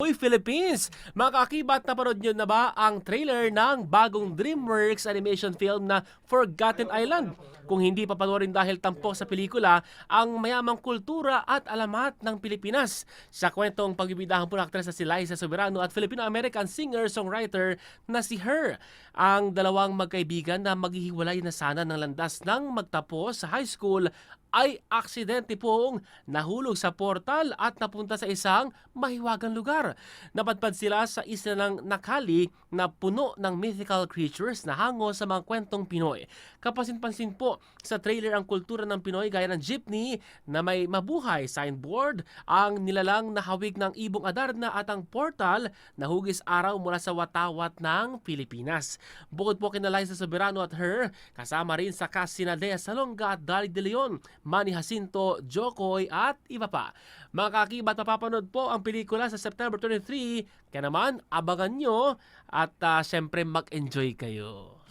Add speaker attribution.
Speaker 1: Uy, Philippines! Mga kaakibat, napanood nyo na ba ang trailer ng bagong DreamWorks animation film na Forgotten Island? Kung hindi papanoorin dahil tampok sa pelikula ang mayamang kultura at alamat ng Pilipinas. Sa kwentong pagbibidahan po ng aktres na si Liza Soberano at Filipino-American singer-songwriter na si Her. Ang dalawang magkaibigan na maghihiwalay na sana ng landas ng magtapos sa high school ay aksidente pong nahulog sa portal at napunta sa isang mahiwagang lugar. Napadpad sila sa isla ng Nakali na puno ng mythical creatures na hango sa mga kwentong Pinoy. Kapansin-pansin po sa trailer ang kultura ng Pinoy gaya ng jeepney na may mabuhay signboard, ang nilalang na hawig ng Ibong Adarna at ang portal na hugis araw mula sa watawat ng Pilipinas. Bukod po kina Liza Soberano at Her, kasama rin sa cast sina Dea Salonga at Dalig de Leon, Manny Jacinto, Jokoy at iba pa. Mga kakibat, mapapanood po ang pelikula sa September 23. Kaya naman, abangan nyo at syempre mag-enjoy kayo.